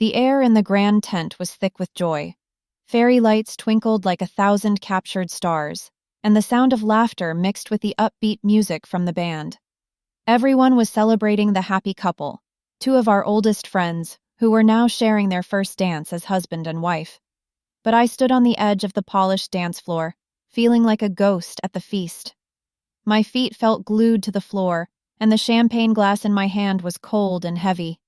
The air in the grand tent was thick with joy. Fairy lights twinkled like 1,000 captured stars, and the sound of laughter mixed with the upbeat music from the band. Everyone was celebrating the happy couple, two of our oldest friends, who were now sharing their first dance as husband and wife. But I stood on the edge of the polished dance floor, feeling like a ghost at the feast. My feet felt glued to the floor, and the champagne glass in my hand was cold and heavy.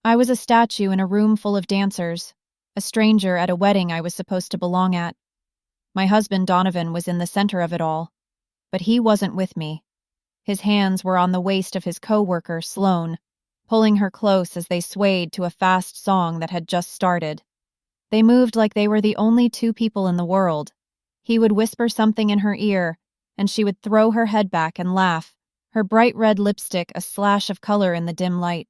I was a statue in a room full of dancers, a stranger at a wedding I was supposed to belong at. My husband Donovan was in the center of it all, but he wasn't with me. His hands were on the waist of his co-worker, Sloane, pulling her close as they swayed to a fast song that had just started. They moved like they were the only two people in the world. He would whisper something in her ear, and she would throw her head back and laugh, her bright red lipstick a slash of color in the dim light.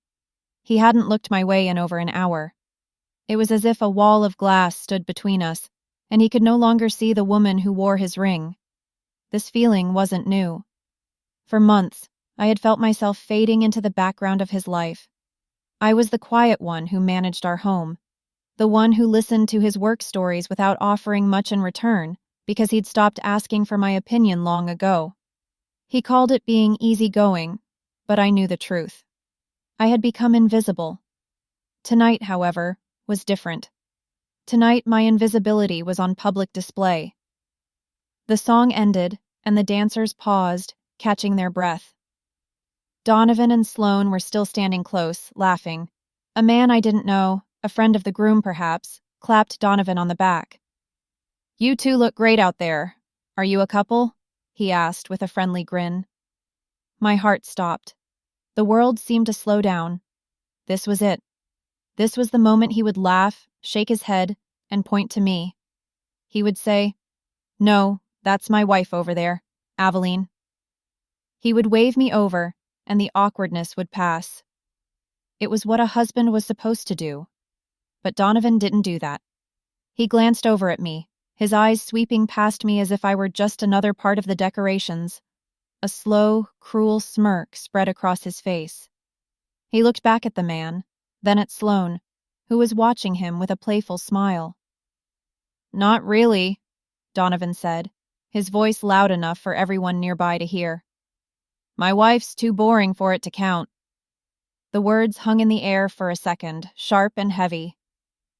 He hadn't looked my way in over an hour. It was as if a wall of glass stood between us, and he could no longer see the woman who wore his ring. This feeling wasn't new. For months, I had felt myself fading into the background of his life. I was the quiet one who managed our home, the one who listened to his work stories without offering much in return because he'd stopped asking for my opinion long ago. He called it being easygoing, but I knew the truth. I had become invisible. Tonight, however, was different. Tonight, my invisibility was on public display. The song ended, and the dancers paused, catching their breath. Donovan and Sloane were still standing close, laughing. A man I didn't know, a friend of the groom perhaps, clapped Donovan on the back. "You two look great out there. Are you a couple?" he asked with a friendly grin. My heart stopped. The world seemed to slow down. This was it. This was the moment he would laugh, shake his head, and point to me. He would say, "No, that's my wife over there, Aveline." He would wave me over, and the awkwardness would pass. It was what a husband was supposed to do. But Donovan didn't do that. He glanced over at me, his eyes sweeping past me as if I were just another part of the decorations. A slow, cruel smirk spread across his face. He looked back at the man, then at Sloane, who was watching him with a playful smile. "Not really," Donovan said, his voice loud enough for everyone nearby to hear. "My wife's too boring for it to count." The words hung in the air for a second, sharp and heavy.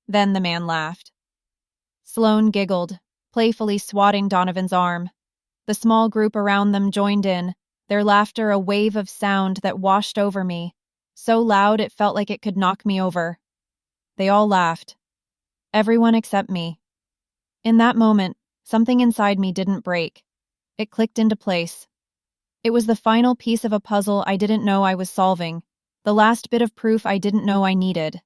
Then the man laughed. Sloane giggled, playfully swatting Donovan's arm. The small group around them joined in, their laughter a wave of sound that washed over me, so loud it felt like it could knock me over. They all laughed. Everyone except me. In that moment, something inside me didn't break. It clicked into place. It was the final piece of a puzzle I didn't know I was solving, the last bit of proof I didn't know I needed.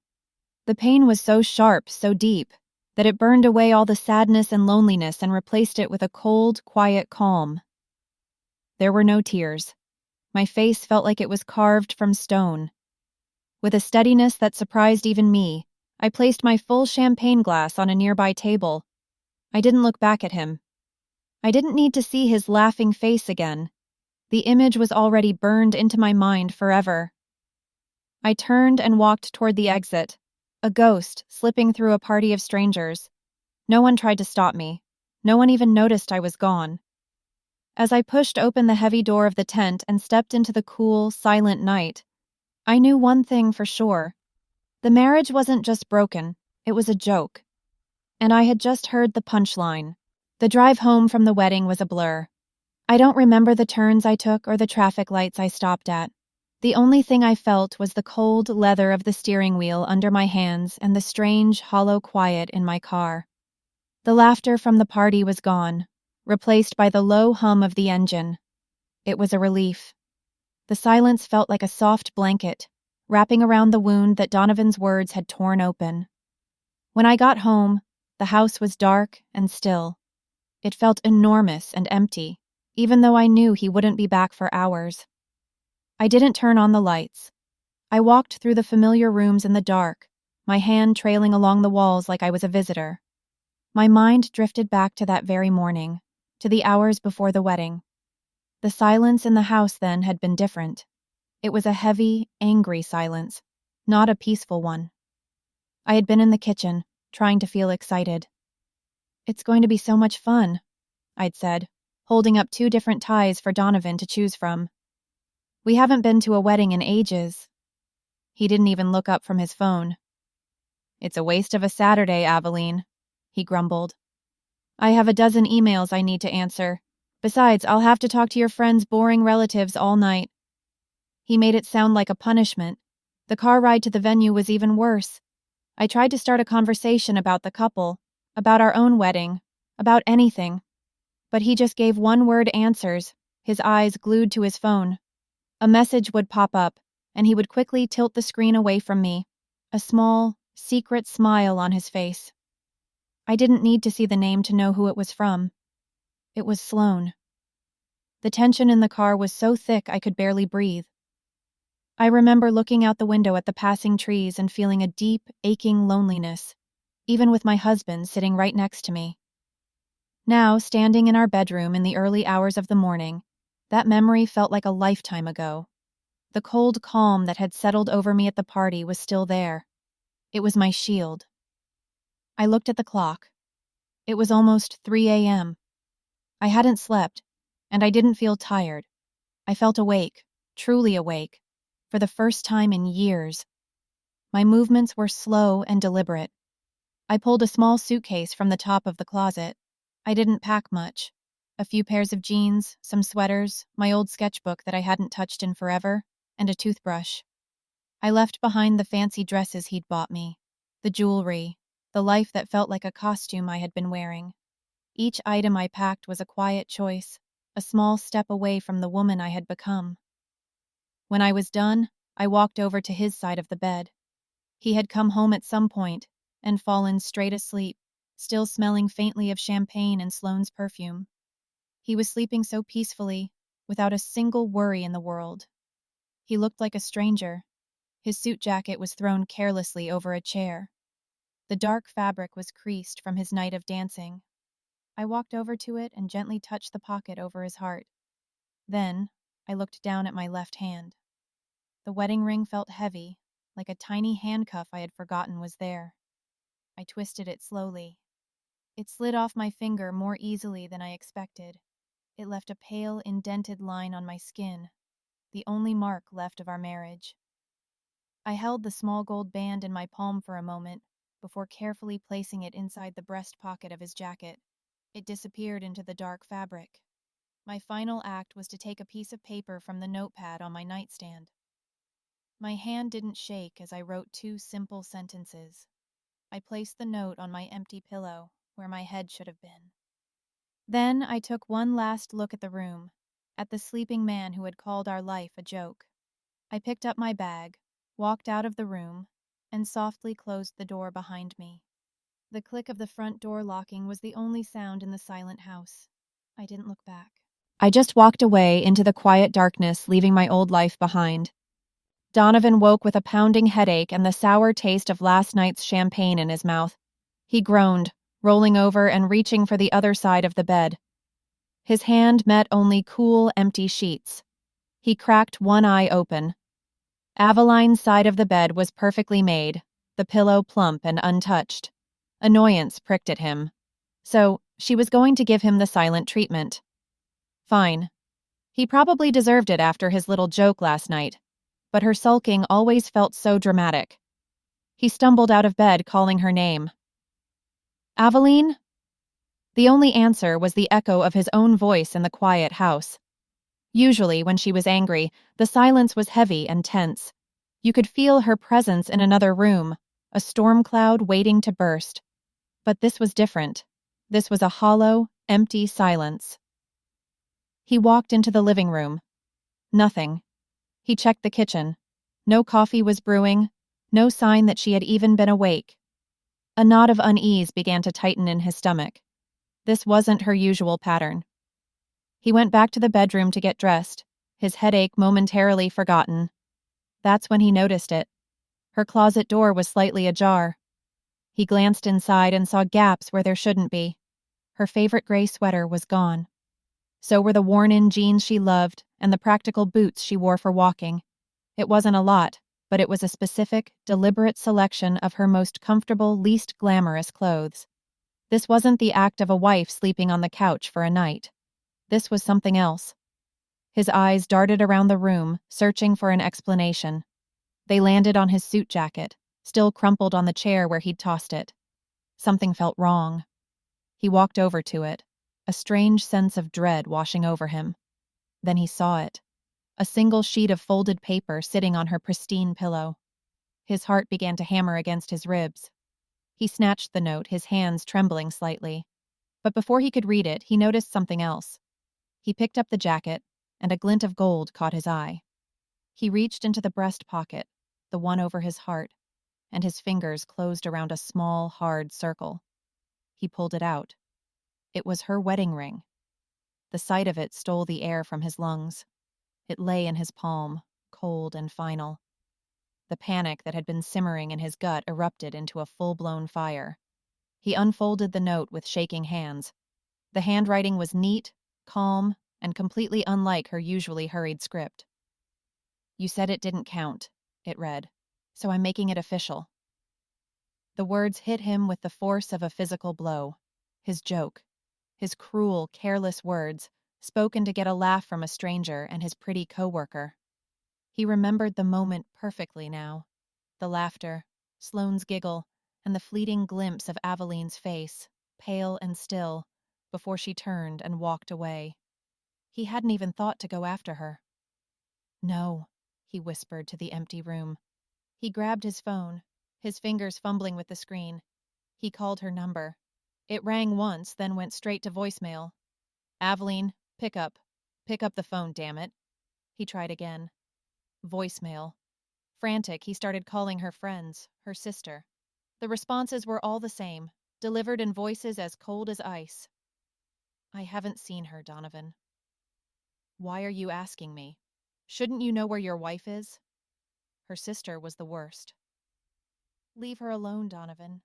The pain was so sharp, so deep, that it burned away all the sadness and loneliness and replaced it with a cold, quiet calm. There were no tears. My face felt like it was carved from stone. With a steadiness that surprised even me, I placed my full champagne glass on a nearby table. I didn't look back at him. I didn't need to see his laughing face again. The image was already burned into my mind forever. I turned and walked toward the exit, a ghost slipping through a party of strangers. No one tried to stop me. No one even noticed I was gone. As I pushed open the heavy door of the tent and stepped into the cool, silent night, I knew one thing for sure. The marriage wasn't just broken, it was a joke. And I had just heard the punchline. The drive home from the wedding was a blur. I don't remember the turns I took or the traffic lights I stopped at. The only thing I felt was the cold leather of the steering wheel under my hands and the strange, hollow quiet in my car. The laughter from the party was gone, replaced by the low hum of the engine. It was a relief. The silence felt like a soft blanket, wrapping around the wound that Donovan's words had torn open. When I got home, the house was dark and still. It felt enormous and empty, even though I knew he wouldn't be back for hours. I didn't turn on the lights. I walked through the familiar rooms in the dark, my hand trailing along the walls like I was a visitor. My mind drifted back to that very morning, to the hours before the wedding. The silence in the house then had been different. It was a heavy, angry silence, not a peaceful one. I had been in the kitchen, trying to feel excited. "It's going to be so much fun," I'd said, holding up 2 different ties for Donovan to choose from. "We haven't been to a wedding in ages." He didn't even look up from his phone. "It's a waste of a Saturday, Aveline," he grumbled. "I have a dozen emails I need to answer. Besides, I'll have to talk to your friend's boring relatives all night." He made it sound like a punishment. The car ride to the venue was even worse. I tried to start a conversation about the couple, about our own wedding, about anything. But he just gave one-word answers, his eyes glued to his phone. A message would pop up, and he would quickly tilt the screen away from me, a small, secret smile on his face. I didn't need to see the name to know who it was from. It was Sloan. The tension in the car was so thick I could barely breathe. I remember looking out the window at the passing trees and feeling a deep, aching loneliness, even with my husband sitting right next to me. Now, standing in our bedroom in the early hours of the morning, that memory felt like a lifetime ago. The cold calm that had settled over me at the party was still there. It was my shield. I looked at the clock. It was almost 3 a.m. I hadn't slept, and I didn't feel tired. I felt awake, truly awake, for the first time in years. My movements were slow and deliberate. I pulled a small suitcase from the top of the closet. I didn't pack much. A few pairs of jeans, some sweaters, my old sketchbook that I hadn't touched in forever, and a toothbrush. I left behind the fancy dresses he'd bought me, the jewelry, the life that felt like a costume I had been wearing. Each item I packed was a quiet choice, a small step away from the woman I had become. When I was done, I walked over to his side of the bed. He had come home at some point and fallen straight asleep, still smelling faintly of champagne and Sloane's perfume. He was sleeping so peacefully, without a single worry in the world. He looked like a stranger. His suit jacket was thrown carelessly over a chair. The dark fabric was creased from his night of dancing. I walked over to it and gently touched the pocket over his heart. Then, I looked down at my left hand. The wedding ring felt heavy, like a tiny handcuff I had forgotten was there. I twisted it slowly. It slid off my finger more easily than I expected. It left a pale, indented line on my skin, the only mark left of our marriage. I held the small gold band in my palm for a moment, before carefully placing it inside the breast pocket of his jacket. It disappeared into the dark fabric. My final act was to take a piece of paper from the notepad on my nightstand. My hand didn't shake as I wrote 2 simple sentences. I placed the note on my empty pillow, where my head should have been. Then I took one last look at the room, at the sleeping man who had called our life a joke. I picked up my bag, walked out of the room, and softly closed the door behind me. The click of the front door locking was the only sound in the silent house. I didn't look back. I just walked away into the quiet darkness, leaving my old life behind. Donovan woke with a pounding headache and the sour taste of last night's champagne in his mouth. He groaned, rolling over and reaching for the other side of the bed. His hand met only cool, empty sheets. He cracked one eye open. Aveline's side of the bed was perfectly made, the pillow plump and untouched. Annoyance pricked at him. So, she was going to give him the silent treatment. Fine. He probably deserved it after his little joke last night, but her sulking always felt so dramatic. He stumbled out of bed, calling her name. "Aveline?" The only answer was the echo of his own voice in the quiet house. Usually, when she was angry, the silence was heavy and tense. You could feel her presence in another room, a storm cloud waiting to burst. But this was different. This was a hollow, empty silence. He walked into the living room. Nothing. He checked the kitchen. No coffee was brewing, no sign that she had even been awake. A knot of unease began to tighten in his stomach. This wasn't her usual pattern. He went back to the bedroom to get dressed, his headache momentarily forgotten. That's when he noticed it. Her closet door was slightly ajar. He glanced inside and saw gaps where there shouldn't be. Her favorite gray sweater was gone. So were the worn-in jeans she loved and the practical boots she wore for walking. It wasn't a lot, but it was a specific, deliberate selection of her most comfortable, least glamorous clothes. This wasn't the act of a wife sleeping on the couch for a night. This was something else. His eyes darted around the room, searching for an explanation. They landed on his suit jacket, still crumpled on the chair where he'd tossed it. Something felt wrong. He walked over to it, a strange sense of dread washing over him. Then he saw it. A single sheet of folded paper sitting on her pristine pillow. His heart began to hammer against his ribs. He snatched the note, his hands trembling slightly. But before he could read it, he noticed something else. He picked up the jacket, and a glint of gold caught his eye. He reached into the breast pocket, the one over his heart, and his fingers closed around a small, hard circle. He pulled it out. It was her wedding ring. The sight of it stole the air from his lungs. It lay in his palm, cold and final. The panic that had been simmering in his gut erupted into a full-blown fire. He unfolded the note with shaking hands. The handwriting was neat, calm, and completely unlike her usually hurried script. "You said it didn't count," it read, "so I'm making it official." The words hit him with the force of a physical blow. His joke, his cruel, careless words, spoken to get a laugh from a stranger and his pretty coworker. He remembered the moment perfectly now. The laughter, Sloane's giggle, and the fleeting glimpse of Aveline's face, pale and still, before she turned and walked away. He hadn't even thought to go after her. "No," he whispered to the empty room. He grabbed his phone, his fingers fumbling with the screen. He called her number. It rang once, then went straight to voicemail. "Aveline, pick up. Pick up the phone, damn it." He tried again. Voicemail. Frantic, he started calling her friends, her sister. The responses were all the same, delivered in voices as cold as ice. "I haven't seen her, Donovan." "Why are you asking me? Shouldn't you know where your wife is?" Her sister was the worst. "Leave her alone, Donovan.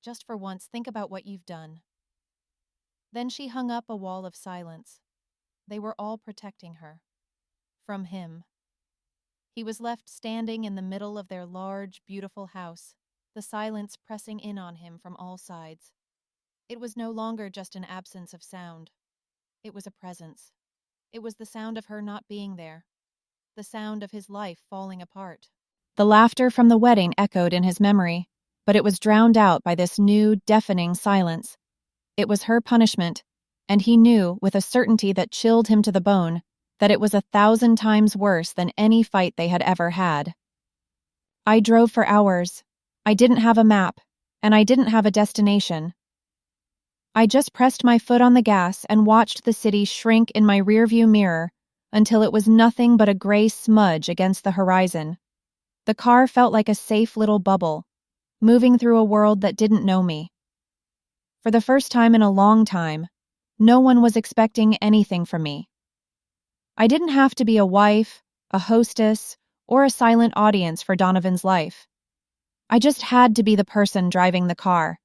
Just for once, think about what you've done." Then she hung up a wall of silence. They were all protecting her. From him. He was left standing in the middle of their large, beautiful house, the silence pressing in on him from all sides. It was no longer just an absence of sound. It was a presence. It was the sound of her not being there. The sound of his life falling apart. The laughter from the wedding echoed in his memory, but it was drowned out by this new, deafening silence. It was her punishment, and he knew, with a certainty that chilled him to the bone, that it was 1,000 times worse than any fight they had ever had. I drove for hours. I didn't have a map, and I didn't have a destination. I just pressed my foot on the gas and watched the city shrink in my rearview mirror until it was nothing but a gray smudge against the horizon. The car felt like a safe little bubble, moving through a world that didn't know me. For the first time in a long time, no one was expecting anything from me. I didn't have to be a wife, a hostess, or a silent audience for Donovan's life. I just had to be the person driving the car.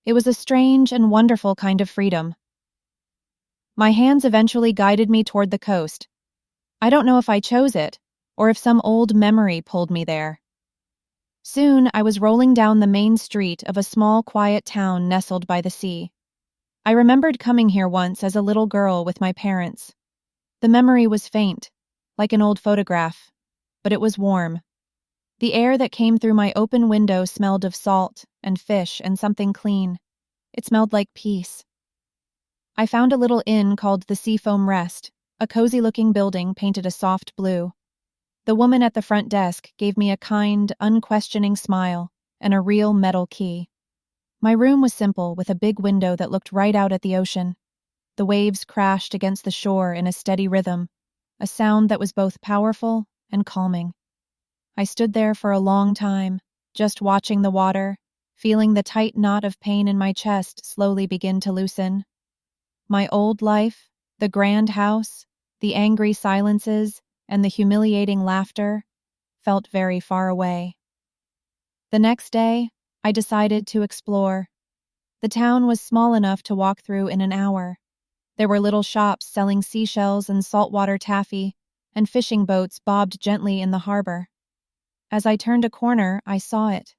It was a strange and wonderful kind of freedom. My hands eventually guided me toward the coast. I don't know if I chose it, or if some old memory pulled me there. Soon, I was rolling down the main street of a small, quiet town nestled by the sea. I remembered coming here once as a little girl with my parents. The memory was faint, like an old photograph, but it was warm. The air that came through my open window smelled of salt and fish and something clean. It smelled like peace. I found a little inn called the Seafoam Rest, a cozy-looking building painted a soft blue. The woman at the front desk gave me a kind, unquestioning smile and a real metal key. My room was simple, with a big window that looked right out at the ocean. The waves crashed against the shore in a steady rhythm, a sound that was both powerful and calming. I stood there for a long time, just watching the water, feeling the tight knot of pain in my chest slowly begin to loosen. My old life, the grand house, the angry silences, and the humiliating laughter felt very far away. The next day, I decided to explore. The town was small enough to walk through in an hour. There were little shops selling seashells and saltwater taffy, and fishing boats bobbed gently in the harbor. As I turned a corner, I saw it.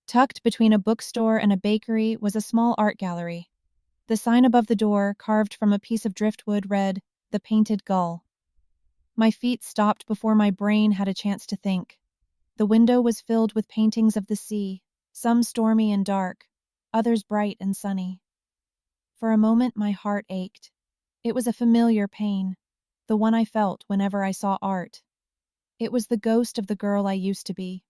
Tucked between a bookstore and a bakery was a small art gallery. The sign above the door, carved from a piece of driftwood, read, "The Painted Gull." My feet stopped before my brain had a chance to think. The window was filled with paintings of the sea, some stormy and dark, others bright and sunny. For a moment, my heart ached. It was a familiar pain, the one I felt whenever I saw art. It was the ghost of the girl I used to be.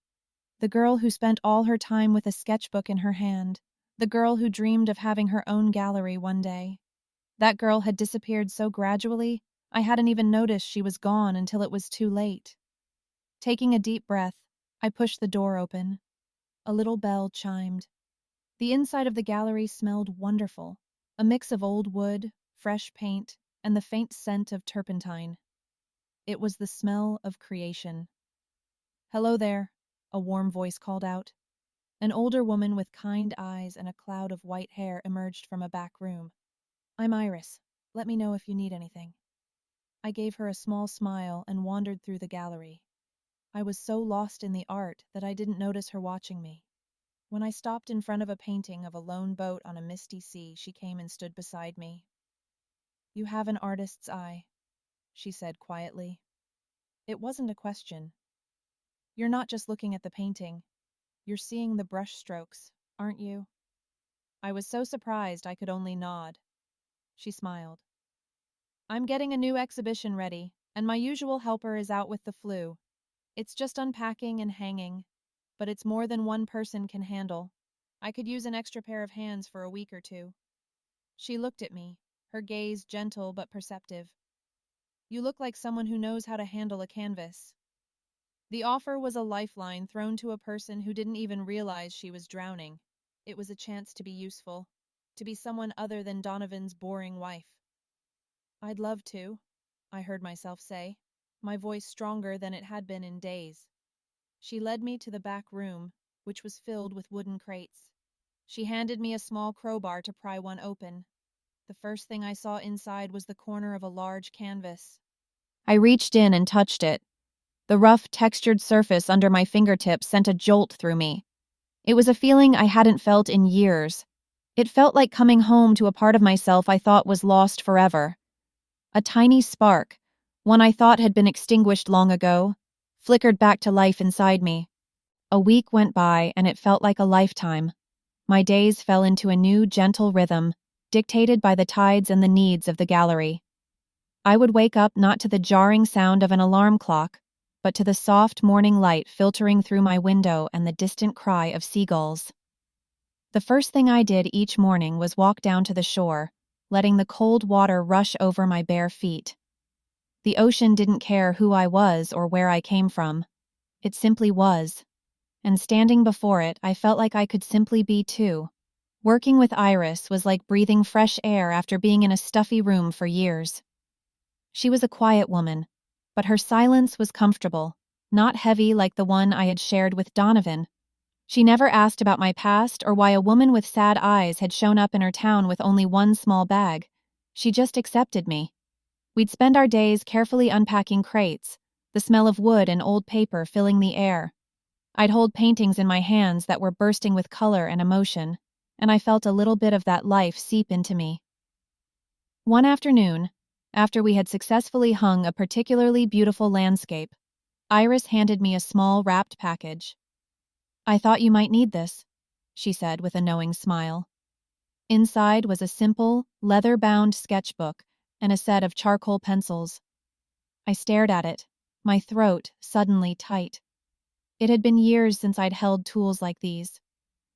The girl who spent all her time with a sketchbook in her hand. The girl who dreamed of having her own gallery one day. That girl had disappeared so gradually, I hadn't even noticed she was gone until it was too late. Taking a deep breath, I pushed the door open. A little bell chimed. The inside of the gallery smelled wonderful, a mix of old wood, fresh paint, and the faint scent of turpentine. It was the smell of creation. "Hello there," a warm voice called out. An older woman with kind eyes and a cloud of white hair emerged from a back room. "I'm Iris. Let me know if you need anything." I gave her a small smile and wandered through the gallery. I was so lost in the art that I didn't notice her watching me. When I stopped in front of a painting of a lone boat on a misty sea, she came and stood beside me. "You have an artist's eye," she said quietly. It wasn't a question. "You're not just looking at the painting. You're seeing the brush strokes, aren't you?" I was so surprised I could only nod. She smiled. "I'm getting a new exhibition ready, and my usual helper is out with the flu. It's just unpacking and hanging, but it's more than one person can handle. I could use an extra pair of hands for a week or two." She looked at me, her gaze gentle but perceptive. "You look like someone who knows how to handle a canvas." The offer was a lifeline thrown to a person who didn't even realize she was drowning. It was a chance to be useful, to be someone other than Donovan's boring wife. "I'd love to," I heard myself say, my voice stronger than it had been in days. She led me to the back room, which was filled with wooden crates. She handed me a small crowbar to pry one open. The first thing I saw inside was the corner of a large canvas. I reached in and touched it. The rough, textured surface under my fingertips sent a jolt through me. It was a feeling I hadn't felt in years. It felt like coming home to a part of myself I thought was lost forever. A tiny spark, one I thought had been extinguished long ago, flickered back to life inside me. A week went by, and it felt like a lifetime. My days fell into a new, gentle rhythm, dictated by the tides and the needs of the gallery. I would wake up not to the jarring sound of an alarm clock, but to the soft morning light filtering through my window and the distant cry of seagulls. The first thing I did each morning was walk down to the shore, letting the cold water rush over my bare feet. The ocean didn't care who I was or where I came from. It simply was. And standing before it, I felt like I could simply be too. Working with Iris was like breathing fresh air after being in a stuffy room for years. She was a quiet woman, but her silence was comfortable, not heavy like the one I had shared with Donovan. She never asked about my past or why a woman with sad eyes had shown up in her town with only one small bag. She just accepted me. We'd spend our days carefully unpacking crates, the smell of wood and old paper filling the air. I'd hold paintings in my hands that were bursting with color and emotion, and I felt a little bit of that life seep into me. One afternoon, after we had successfully hung a particularly beautiful landscape, Iris handed me a small wrapped package. "I thought you might need this," she said with a knowing smile. Inside was a simple, leather-bound sketchbook and a set of charcoal pencils. I stared at it, my throat suddenly tight. It had been years since I'd held tools like these.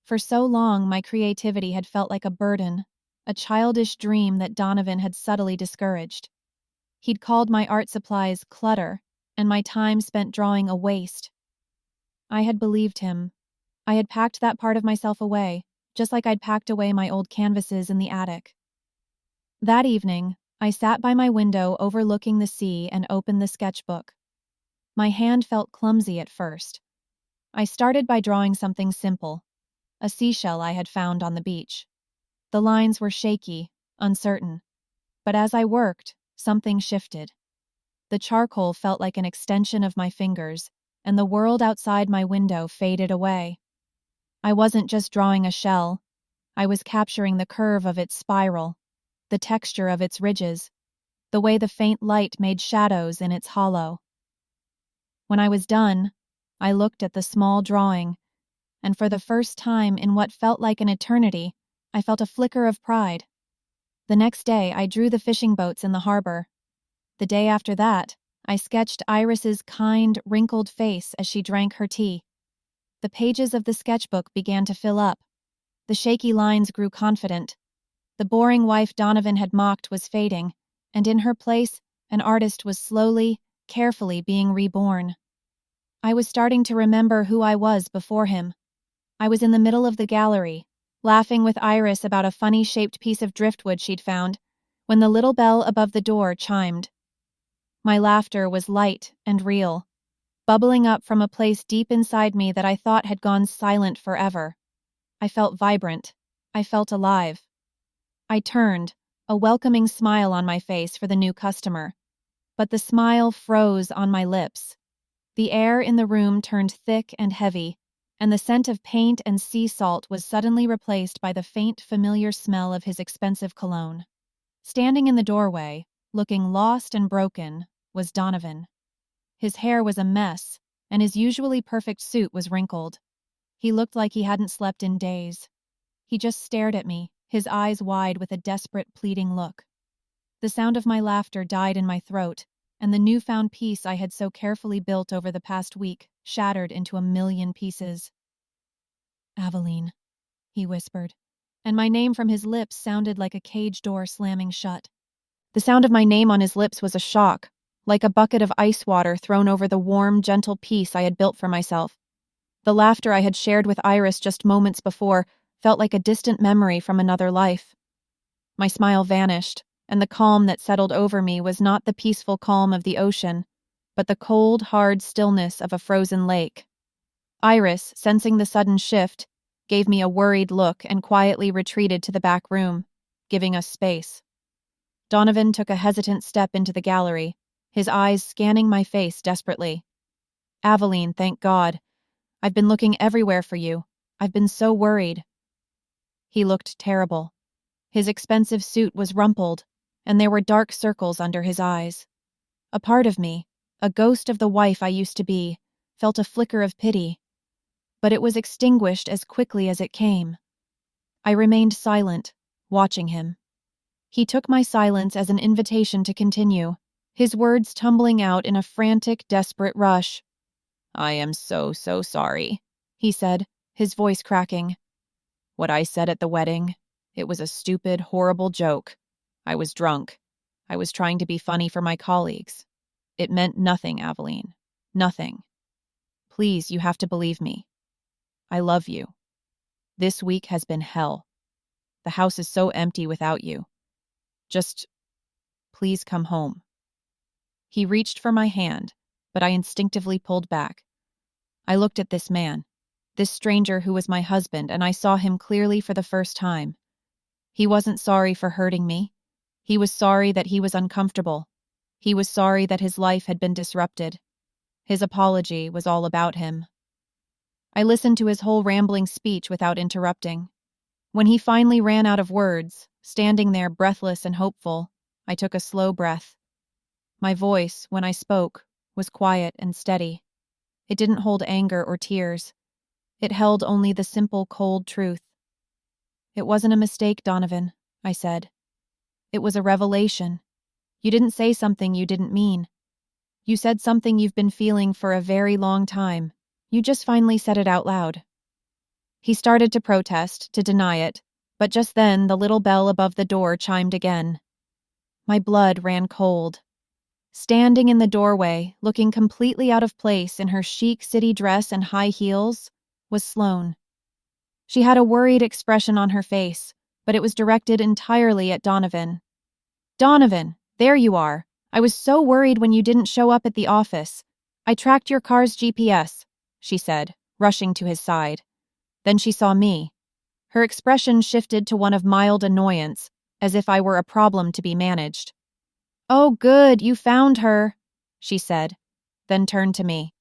For so long, my creativity had felt like a burden, a childish dream that Donovan had subtly discouraged. He'd called my art supplies clutter, and my time spent drawing a waste. I had believed him. I had packed that part of myself away, just like I'd packed away my old canvases in the attic. That evening, I sat by my window overlooking the sea and opened the sketchbook. My hand felt clumsy at first. I started by drawing something simple, a seashell I had found on the beach. The lines were shaky, uncertain. But as I worked, something shifted. The charcoal felt like an extension of my fingers, and the world outside my window faded away. I wasn't just drawing a shell, I was capturing the curve of its spiral, the texture of its ridges, the way the faint light made shadows in its hollow. When I was done, I looked at the small drawing, and for the first time in what felt like an eternity, I felt a flicker of pride. The next day, I drew the fishing boats in the harbor. The day after that, I sketched Iris's kind, wrinkled face as she drank her tea. The pages of the sketchbook began to fill up. The shaky lines grew confident. The boring wife Donovan had mocked was fading, and in her place, an artist was slowly, carefully being reborn. I was starting to remember who I was before him. I was in the middle of the gallery, laughing with Iris about a funny-shaped piece of driftwood she'd found, when the little bell above the door chimed. My laughter was light and real, bubbling up from a place deep inside me that I thought had gone silent forever. I felt vibrant. I felt alive. I turned, a welcoming smile on my face for the new customer. But the smile froze on my lips. The air in the room turned thick and heavy, and the scent of paint and sea salt was suddenly replaced by the faint, familiar smell of his expensive cologne. Standing in the doorway, looking lost and broken, was Donovan. His hair was a mess, and his usually perfect suit was wrinkled. He looked like he hadn't slept in days. He just stared at me, his eyes wide with a desperate, pleading look. The sound of my laughter died in my throat, and the newfound peace I had so carefully built over the past week shattered into a million pieces. "Aveline," he whispered, and my name from his lips sounded like a cage door slamming shut. The sound of my name on his lips was a shock, like a bucket of ice water thrown over the warm, gentle peace I had built for myself. The laughter I had shared with Iris just moments before felt like a distant memory from another life. My smile vanished, and the calm that settled over me was not the peaceful calm of the ocean, but the cold, hard stillness of a frozen lake. Iris, sensing the sudden shift, gave me a worried look and quietly retreated to the back room, giving us space. Donovan took a hesitant step into the gallery, his eyes scanning my face desperately. "Aveline, thank God. I've been looking everywhere for you. I've been so worried." He looked terrible. His expensive suit was rumpled, and there were dark circles under his eyes. A part of me, a ghost of the wife I used to be, felt a flicker of pity, but it was extinguished as quickly as it came. I remained silent, watching him. He took my silence as an invitation to continue, his words tumbling out in a frantic, desperate rush. "I am so sorry," he said, his voice cracking. "What I said at the wedding, it was a stupid, horrible joke. I was drunk. I was trying to be funny for my colleagues. It meant nothing, Aveline. Nothing. Please, you have to believe me. I love you. This week has been hell. The house is so empty without you. Just, please come home." He reached for my hand, but I instinctively pulled back. I looked at this man, this stranger who was my husband, and I saw him clearly for the first time. He wasn't sorry for hurting me. He was sorry that he was uncomfortable. He was sorry that his life had been disrupted. His apology was all about him. I listened to his whole rambling speech without interrupting. When he finally ran out of words, standing there breathless and hopeful, I took a slow breath. My voice, when I spoke, was quiet and steady. It didn't hold anger or tears. It held only the simple, cold truth. "It wasn't a mistake, Donovan," I said. "It was a revelation. You didn't say something you didn't mean. You said something you've been feeling for a very long time. You just finally said it out loud." He started to protest, to deny it, but just then the little bell above the door chimed again. My blood ran cold. Standing in the doorway, looking completely out of place in her chic city dress and high heels, was Sloane. She had a worried expression on her face, but it was directed entirely at Donovan. "Donovan, there you are. I was so worried when you didn't show up at the office. I tracked your car's GPS," she said, rushing to his side. Then she saw me. Her expression shifted to one of mild annoyance, as if I were a problem to be managed. "Oh, good, you found her," she said, then turned to me.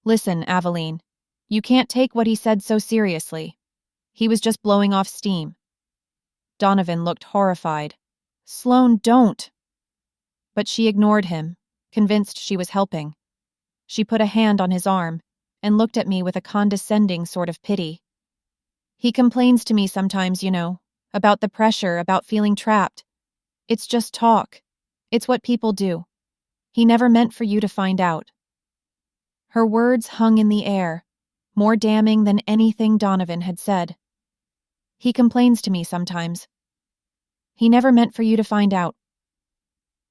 Listen, Aveline. You can't take what he said so seriously. He was just blowing off steam. Donovan looked horrified. Sloane, don't! But she ignored him, convinced she was helping. She put a hand on his arm and looked at me with a condescending sort of pity. He complains to me sometimes, about the pressure, about feeling trapped. It's just talk. It's what people do. He never meant for you to find out. Her words hung in the air, more damning than anything Donovan had said. He complains to me sometimes. He never meant for you to find out.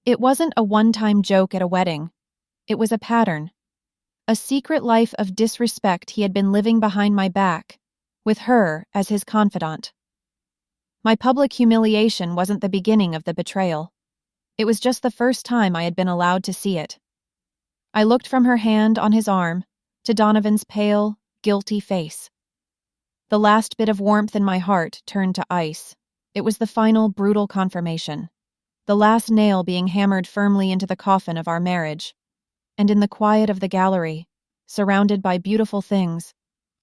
It wasn't a one-time joke at a wedding. It was a pattern. A secret life of disrespect he had been living behind my back, with her as his confidant. My public humiliation wasn't the beginning of the betrayal. It was just the first time I had been allowed to see it. I looked from her hand on his arm to Donovan's pale, guilty face. The last bit of warmth in my heart turned to ice. It was the final brutal confirmation, the last nail being hammered firmly into the coffin of our marriage. And in the quiet of the gallery, surrounded by beautiful things,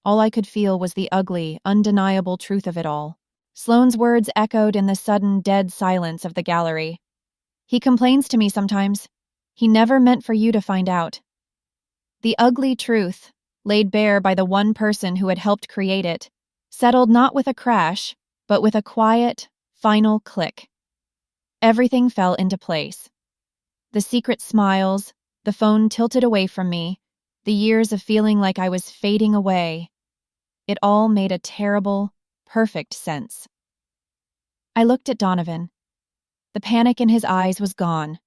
all I could feel was the ugly, undeniable truth of it all. Sloane's words echoed in the sudden, dead silence of the gallery. He complains to me sometimes. He never meant for you to find out. The ugly truth, laid bare by the one person who had helped create it, settled not with a crash, but with a quiet, final click. Everything fell into place. The secret smiles, the phone tilted away from me, the years of feeling like I was fading away. It all made a terrible, perfect sense. I looked at Donovan. The panic in his eyes was gone,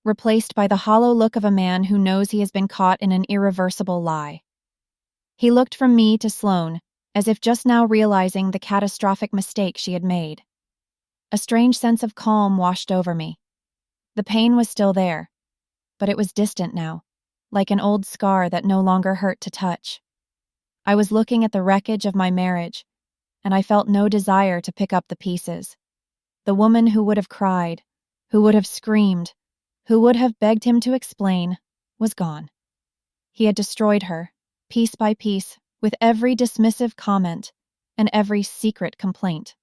replaced by the hollow look of a man who knows he has been caught in an irreversible lie. He looked from me to Sloane, as if just now realizing the catastrophic mistake she had made. A strange sense of calm washed over me. The pain was still there, but it was distant now, like an old scar that no longer hurt to touch. I was looking at the wreckage of my marriage, and I felt no desire to pick up the pieces. The woman who would have cried, who would have screamed, who would have begged him to explain, was gone. He had destroyed her, piece by piece, with every dismissive comment and every secret complaint.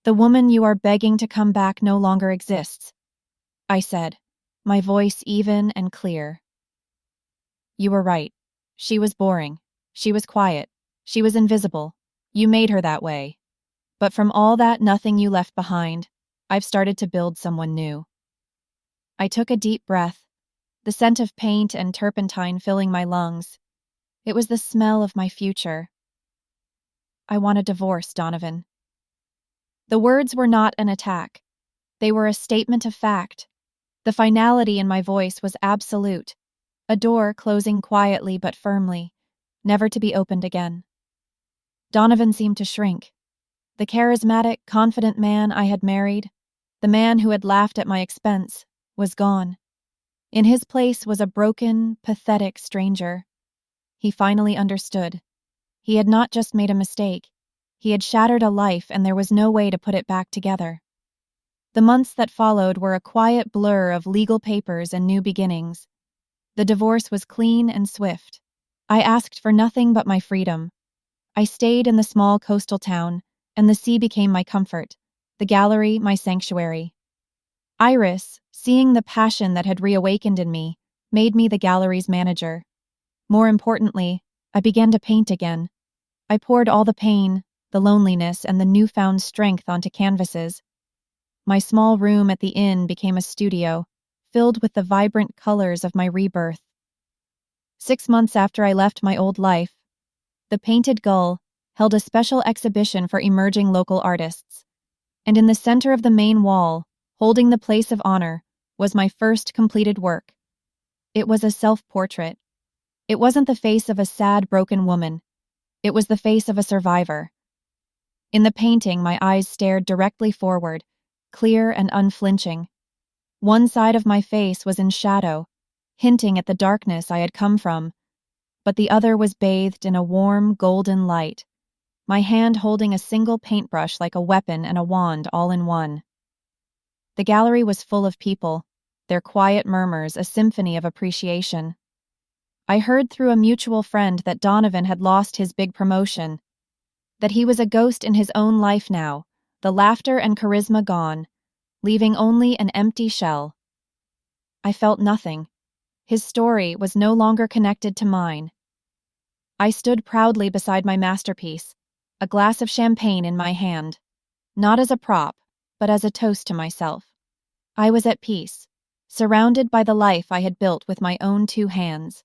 The woman you are begging to come back no longer exists, I said, my voice even and clear. You were right. She was boring. She was quiet. She was invisible. You made her that way. But from all that nothing you left behind, I've started to build someone new. I took a deep breath, the scent of paint and turpentine filling my lungs. It was the smell of my future. I want a divorce, Donovan. The words were not an attack. They were a statement of fact. The finality in my voice was absolute, a door closing quietly but firmly, never to be opened again. Donovan seemed to shrink. The charismatic, confident man I had married, the man who had laughed at my expense, was gone. In his place was a broken, pathetic stranger. He finally understood. He had not just made a mistake. He had shattered a life, and there was no way to put it back together. The months that followed were a quiet blur of legal papers and new beginnings. The divorce was clean and swift. I asked for nothing but my freedom. I stayed in the small coastal town, and the sea became my comfort, the gallery my sanctuary. Iris, seeing the passion that had reawakened in me, made me the gallery's manager. More importantly, I began to paint again. I poured all the pain, the loneliness, and the newfound strength onto canvases. My small room at the inn became a studio, filled with the vibrant colors of my rebirth. 6 months after I left my old life, the Painted Gull held a special exhibition for emerging local artists, and in the center of the main wall, holding the place of honor, was my first completed work. It was a self-portrait. It wasn't the face of a sad, broken woman. It was the face of a survivor. In the painting, my eyes stared directly forward, clear and unflinching. One side of my face was in shadow, hinting at the darkness I had come from, but the other was bathed in a warm, golden light, my hand holding a single paintbrush like a weapon and a wand all in one. The gallery was full of people, their quiet murmurs a symphony of appreciation. I heard through a mutual friend that Donovan had lost his big promotion, that he was a ghost in his own life now, the laughter and charisma gone, leaving only an empty shell. I felt nothing. His story was no longer connected to mine. I stood proudly beside my masterpiece, a glass of champagne in my hand, not as a prop, but as a toast to myself. I was at peace, surrounded by the life I had built with my own 2 hands.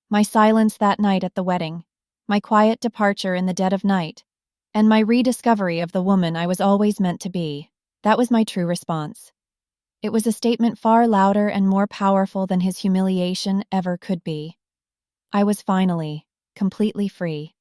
My silence that night at the wedding, my quiet departure in the dead of night, and my rediscovery of the woman I was always meant to be, that was my true response. It was a statement far louder and more powerful than his humiliation ever could be. I was finally, completely free.